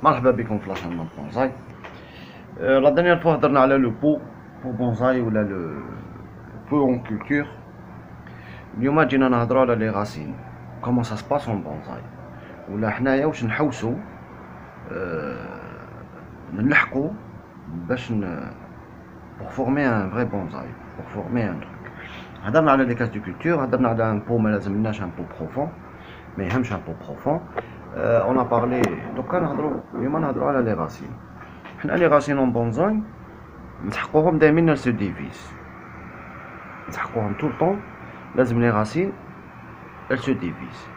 مرحبا بكم في لاشين بونزاي. لا دانيير فوا هضرنا على لو بو بونزاي ولا لو بو اون كولتور. اليوم جينا نهضروا على لي غاسين كومون سا سباس اون بونزاي، ولا حنايا واش نحوسو نلحقو باش pour former un vrai bonsaï, pour former un truc. هضرنا على لي كاس دو كولتور، هضرنا على ان بو ما لازمناش ان بو بروفون، ما يهمش ان بو بروفون. on a parlé دوكا نهضروا اليوم نهضروا على لي غاسين. حنا لي غاسين اون بونزاي نسحقوهم دايما نال سو ديفيز، نسحقوهم طول طون، لازم لي غاسين ال سو ديفيز.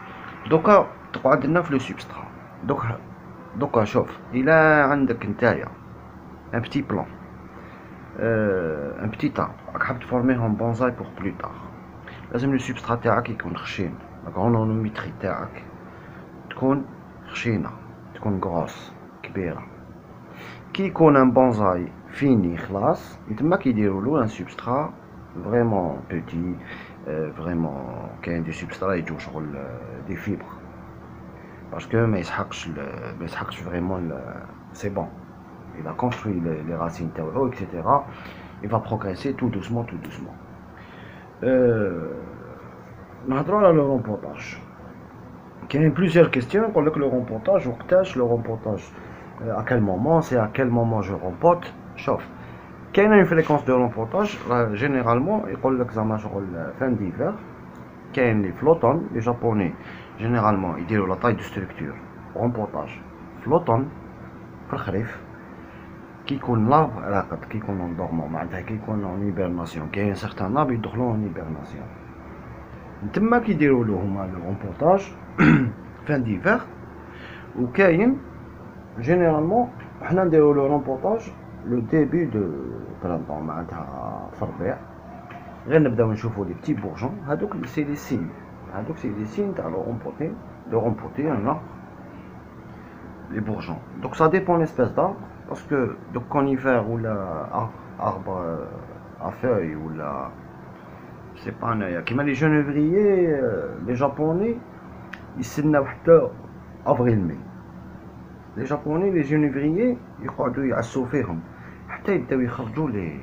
دوكا تقعد لنا في لو سوبسترا. دوكا شوف، الى عندك نتايا ان بتي بلان، ان بتي تاب راك حاب تفورميهم بونزاي بور بلو تار، لازم لو سوبسترا تاعك يكون خشين، لا غرونوميتري تاعك تكون خشينه، تكون غروس كبيره. كي يكون ان بونزاي فيني خلاص، يتما كيديرولو ان سوبسترا فريمون بوتي، فريمون كاين دي سوبسترا يجو شغل دي فيبر، باسكو ما يسحقش فريمون. سي بون il a construit les racines théoriques, etc. Il va progresser tout doucement, tout doucement. نهضروا على لو رومبوطاج. كاين plusieurs questions. نقول لك لو رومبوطاج وقتاش لو رومبوطاج، à quel moment, c'est à quel moment je rempote. شوف، كاينه une fréquence de rempotage généralement يقول لك زعما شغل fin d'hiver. كاين لي فلوتون، لي جابوني généralement يديروا لا taille de structure rempotage فلوتون في الخريف، كي يكون لاب راقد، كي يكون اون دورمون، معناتها كي يكون اون هيبرناسيون. كاين سيغتان لاب يدخلوا اون هيبرناسيون، نتما كيديروا له هما لو رومبوطاج فان ديفير. وكاين جينيرالمون حنا نديروا لو رومبوطاج لو ديبي دو برانطون، معناتها في الربيع. غير نبداو نشوفوا لي بتي بورجون، هادوك سي لي سين، هادوك سي لي سين تاع لو رومبوتي. لو رومبوتي انا لي بورجون. دونك سا ديبون ليسبيس داربر، باسكو دو كونيفير ولا arbre à feuilles ولا سي با انايا كيما لي جونيفريي لي جابوني يستناو حتى افريل مي. لي جابوني لي جونيفريي يقعدوا يعسوا فيهم حتى يبداو يخرجوا لي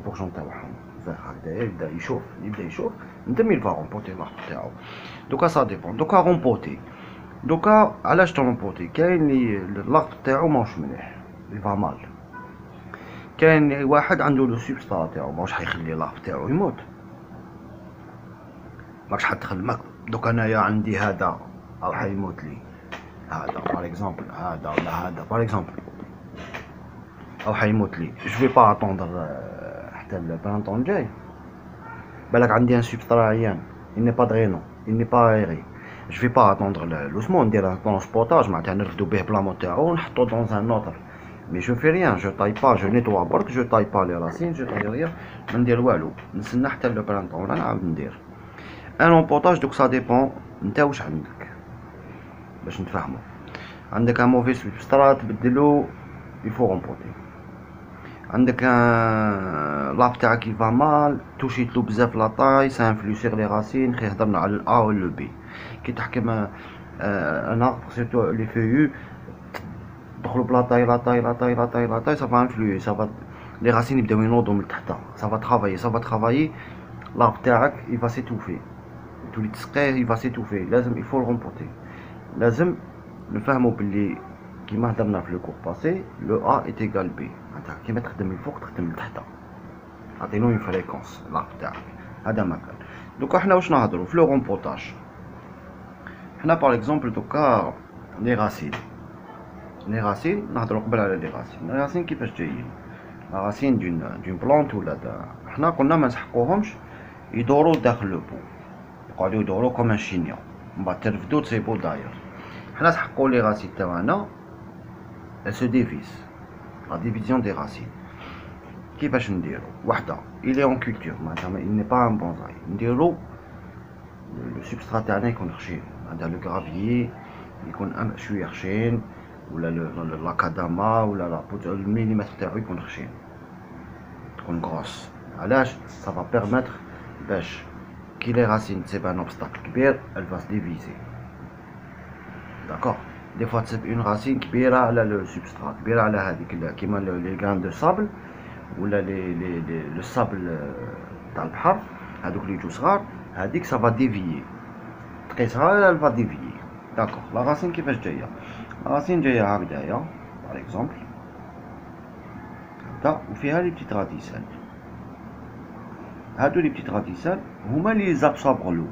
بورجون تاعهم. هكذا يبدا يشوف ندم يلفا رومبوتي لارب تاعو. دوكا سا ديبون. دوكا رومبوتي، دوكا علاش ترومبوتي؟ كاين لي لارب تاعو ماهوش مليح، يفا مال. كاين واحد عنده لو سوبسترا تاعو ماهوش حيخلي لارب تاعو يموت، ماكش حتدخل ماك. دوك انايا عندي هذا او حيموت لي، هذا بار اكزومبل، هذا ولا هذا بار اكزومبل، او حيموت لي. جو في با اتوندر حتى البرانطون جاي، بالك عندي ان سوبسترا عيان، il n'est pas drainé, il n'est pas aéré. Je vais pas attendre l'osmond, ندير ان ترونسبورتاج، معناتها نرفدو به بلامون تاعو ونحطو دون ان اوتر. مي جو في ريان، جو طاي با، جو نيتوا برك، جو طاي با لي راسين، جو طاي ريان، ما ندير والو، نستنى حتى لو برانطون ولا نعاود ندير ان رومبوطاج. دوك سا ديبون نتا واش عندك باش نتفاهمو. عندك ان موفي سوبسترا تبدلو يفو رومبوتي، عندك ان لاب تاعك كيفا مال، توشيتلو بزاف لا طاي، سا انفلو سيغ لي راسين. خي هضرنا على الا و لو بي. كي تحكم انا سيرتو لي فيو دخلوا بلا طاي لا طاي لا طاي لا طاي لا طاي، سافا انفلوي، سافا لي راسين يبداو ينوضوا من تحت، سافا ترافايي لارب تاعك يفا سيتوفي، تولي تسقيه يفا سيتوفي. لازم يفو رومبوتي. لازم نفهمو بلي كيما هضرنا في لو كور باسي، لو ا ايت ايغال بي، معناتها كيما تخدم الفوق تخدم لتحت، عطينو اون فريكونس لارب تاعك. هذا مكان. دوكا حنا واش نهضرو في لو رومبوطاج؟ حنا باغ اكزومبل دوكا لي راسين نهضرو قبل على لي راسين كيفاش جايين. لا راسين دون بلونت ولا حنا قلنا ما نسحقوهمش يدورو داخل لو بو، يقعدو يدورو كوم ان شينيون، من بعد ترفدو تسيبو داير. حنا نسحقو لي راسين تاعنا سو ديفيس، لا ديفيزيون دي راسين. كيفاش نديرو؟ وحده الي اون كولتور، معناتها il n'est pas un bonsaï، نديرو لو سوبسترا تاعنا يكون خشين، معناتها لو غرافيي يكون شويه خشين، ولا لاكاداما ولا لابوت، الميليمتر تاعو يكون خشين، تكون غروس. علاش؟ سافا بيرميتر باش كي لي راسين تسيب ان اوبستاكل كبير، elle va se diviser. داكوغ. des fois تسيب une racine كبيرة على le substrat كبيرة على هذيك كيما les grains de sable ولا le sable تاع البحر هذوك اللي يجوا صغار هذيك ça va dévier تقيسها elle va dévier d'accord la racine كيفاش جاية la racine جاية هكذايا par exemple هكذا وفيها لي بتيت راديسال هادو لي بتيت راديسال هما لي زابسوربغ لو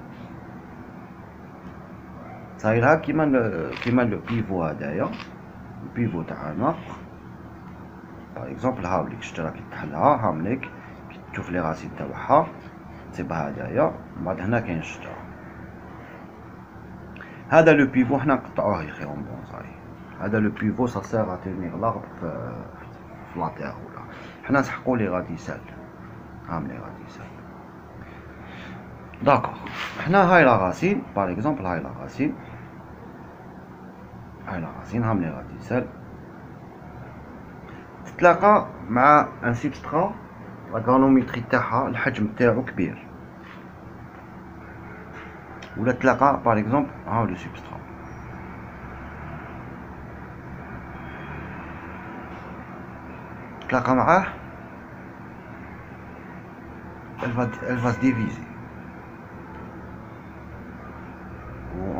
صايرها كيما لو بيفو هدايا البيفو تاع الناق باغ اكزومبل هاوليك شتا راكي تحلها هامليك تشوف لي راسين تاعها تسيبها هدايا من بعد هنا كاين الشجرة هذا لو بيفو حنا نقطعوه يا خي اون بونزاي هذا لو بيفو سا سير ا تونيغ لارب في لا تيغ ولا حنا نسحقو لي راديسال هام لي راديسال داكوغ حنا هاي لا راسين باغ اكزومبل هاي لا راسين هام لي راديسال تتلاقى مع ان سبسترا لا غانوميتري تاعها الحجم تاعو كبير ولا تلاقى باغ اكزومبل هاو لو سبسترا تلاقى معاه elle va se diviser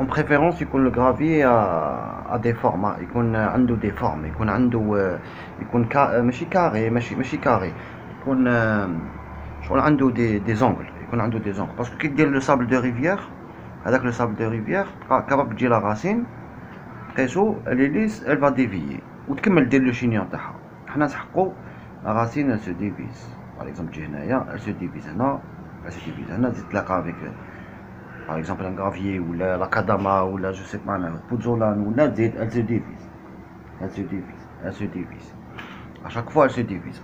en préférence يكون الجرافي ا دي فورما يكون عنده دي فورم يكون عنده يكون ماشي كاري ماشي كاري يكون شغل عنده دي زونغل يكون عنده دي زونغل باسكو كي دير لو سابل دو ريفيير هذاك لو سابل دو ريفيير كاباب تجي لا راسين تقيسو لي ليس elle va dévier وتكمل دير لو شينيون تاعها حنا نسحقو لا راسين elle se divise par exemple تجي هنايا elle se divise هنا elle se divise هنا تزيد تلاقى افيك par exemple un gravier ou la kadama ou la je sais pas un pozzolan ou la zed elle se divise à chaque fois elle se divise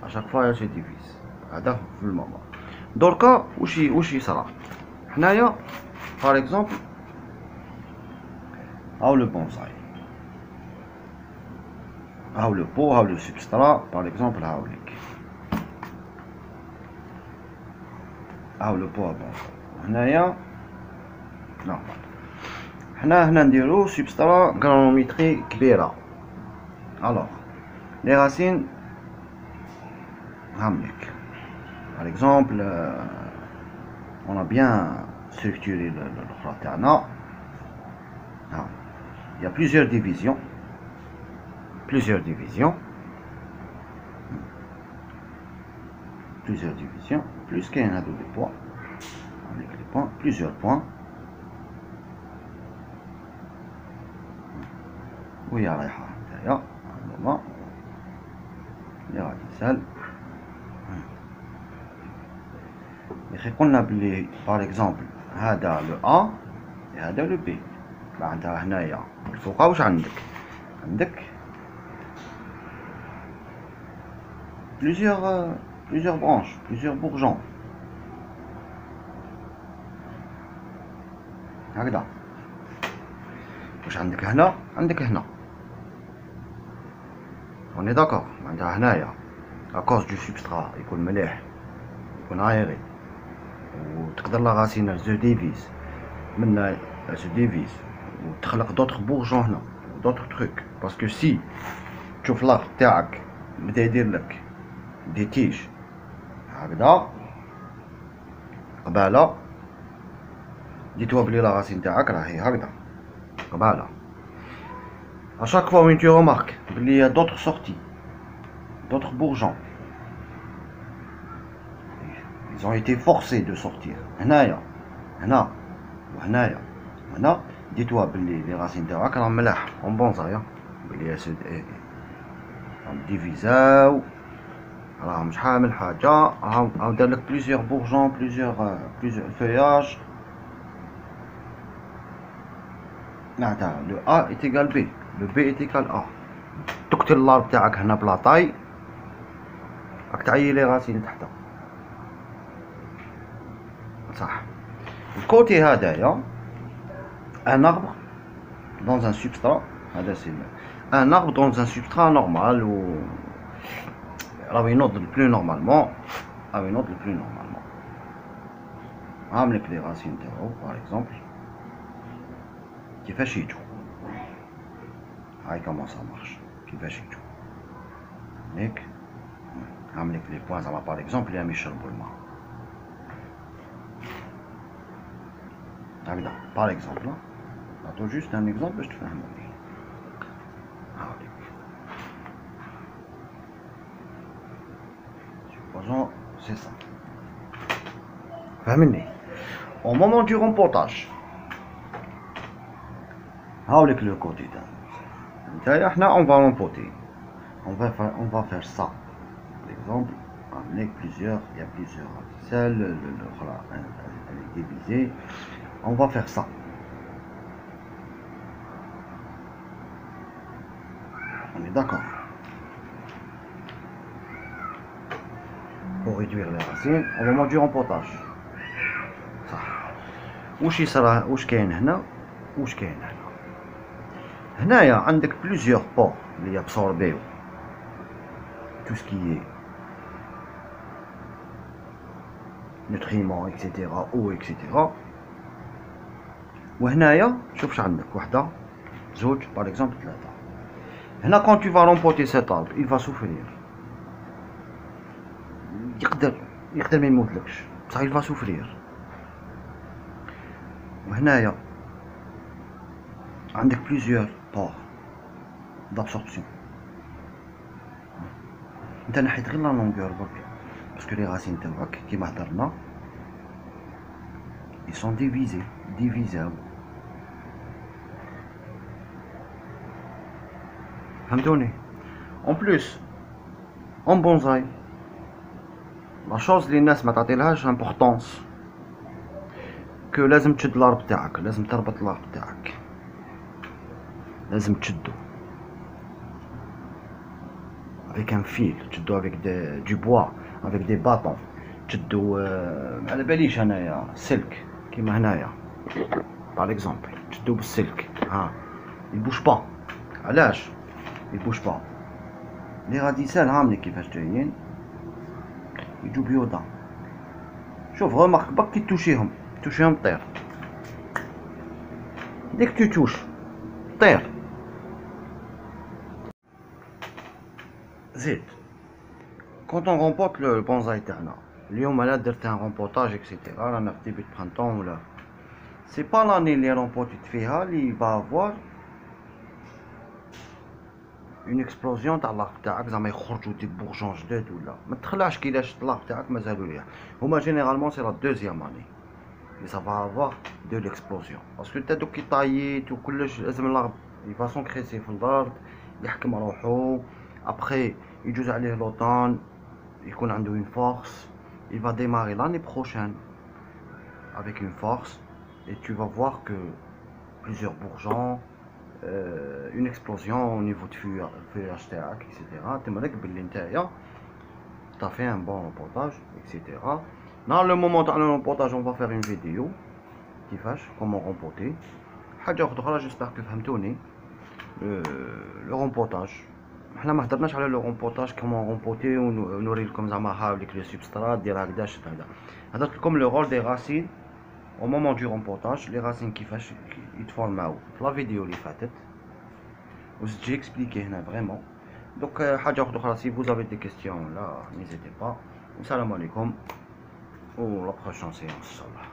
هذا في الماما دركا واش يصرا حنايا par exemple هاو لو بونساي هاو لو بو هاو لو سبسترا par exemple هاو ليك هاو لو بو بونساي هنايا نورمال حنا هنا نديرو سبسترا غرانوميتري كبيرة الوغ لي راسين هامليك par exemple on a bien structuré l'okhra تاعنا ها il y a plusieurs divisions plus كاين هادو لي بوان avec les points plusieurs points وهي رايحة هنايا هانتوما لي غادي يسال ياخي قلنا بلي باغ اكزومبل هذا لو ا هذا لو بي معناتها هنايا الفوقا واش عندك plusieurs branches plusieurs bourgeons هكذا واش عندك هنا on est d'accord معناتها هنايا à cause du substrat يكون مليح يكون عايري وتقدر لا راسين se divise منا se divise وتخلق d'autres bourgeons هنا d'autres trucs باسكو سي تشوف الارض تاعك بدا يدير لك دي تيج هكذا قبالة ديتوها بلي لا راسين تاعك راهي هكذا قبالة à chaque fois où tu remarques qu'il y a d'autres sorties, d'autres bourgeons, ils ont été forcés de sortir. Dis-toi que les racines de rac sont ملاح en bonsaï, elles se divisent, راهم شحال من حاجة، راهم دار لك plusieurs bourgeons, plusieurs feuillages. معناتها le A est égal B. Le B est égal A. تقتل الارض تاعك هنا بلا طاي راك تعيي لي راسين تحت صح. الكوتي هذايا ان arbre dans un substrat هذا سي un arbre dans un substrat normal و راهو ينوض بلو نورمالمون عاملك لي راسين تاعو باغ اكزومبل كيفاش يجو هاي كومون سا مارش كيفاش يجو هيك عاملك لي بوان زعما باغ اكزومبل اللي راهم يشربوا الماء هكذا باغ اكزومبل نعطو جوست ان اكزومبل باش تفهموني هاوليك supposons c'est ça فهمني au moment du rempotage هاوليك لو كوتي تاع نتايا حنا on va rempoter on va faire ça par exemple avec plusieurs il y a plusieurs celles voilà elle est divisée on va faire ça on est d'accord pour réduire les racines au moment du rempotage صح واش يصرى واش كاين هنا واش كاين هنا هنايا عندك plusieurs pores اللي يابسوربيو tout ce qui est nutriments etc eau etc وهنايا شوف ش عندك وحده زوج par exemple ثلاثه هنا quand tu vas rempoter cet arbre il va souffrir يقدر ما يموتلكش بصح il va souffrir وهنايا عندك plusieurs pores d'absorption انت نحيت غير لا لونغور برك باسكو لي راسين تاعك كيما هضرنا ils sont divisés فهمتوني en plus en bonsaï لا شوز اللي الناس ما تعطيلهاش امبورطونس كو لازم تشد الارب تاعك لازم تربط الارب تاعك لازم تشدو avec un fil تشدو avec du bois avec des bâtons تشدو على باليش انايا سلك كيما هنايا par exemple تشدو بالسلك ها il bouge pas علاش il bouge pas لي راديسال هامني كيفاش جايين يجو بيوضا شوف غمارك برك كي توشيهم طير ديك توش طير زيد quand on rempote le bonsaï تاعنا اليوم انا درت ان رومبوتاج اكسيتيرا رانا في ديبي برانطون ولا سي با لاني اللي رومبوتيت فيها اللي با افوار اون اكسبلوزيون تاع الارب تاعك زعما يخرجوا دي بورجون جداد ولا ما تخلعش كي لاش الارب تاعك مازالوا ليها هما جينيرالمون سي لا دوزيام اني لي سافا افوار دو ليكسبلوزيون باسكو نتا دوك كي طاييت وكلش لازم الارب يفاسون كريسي في الارض يحكم روحو ابخي يجوز عليه لوطان يكون عنده une force il va démarrer l'année prochaine avec une force et tu vas voir que plusieurs bourgeons une explosion au niveau de feuillage تاعك etc تمرك باللي نتايا t'as fait un bon rempotage etc dans le moment تاع le rempotage on va faire une vidéo كيفاش comment rempoter حاجه اخرى j'espère que فهمتوني le rempotage حنا ما هضرناش على لو رومبوتاج كومون رومبوتي ونوري لكم زعما هاوليك لو سبسترات دير هكذا شد هكذا هضرت لكم لو رول دي راسين au moment du rempotage لي راسين كيفاش يتفورماو في لا فيديو اللي فاتت وزدت جي اكسبليكي هنا فريمون دوك حاجه اخرى سي فوز افي دي كيستيون لا نيزيتي با والسلام عليكم و لا بروشين سيونس ان شاء الله.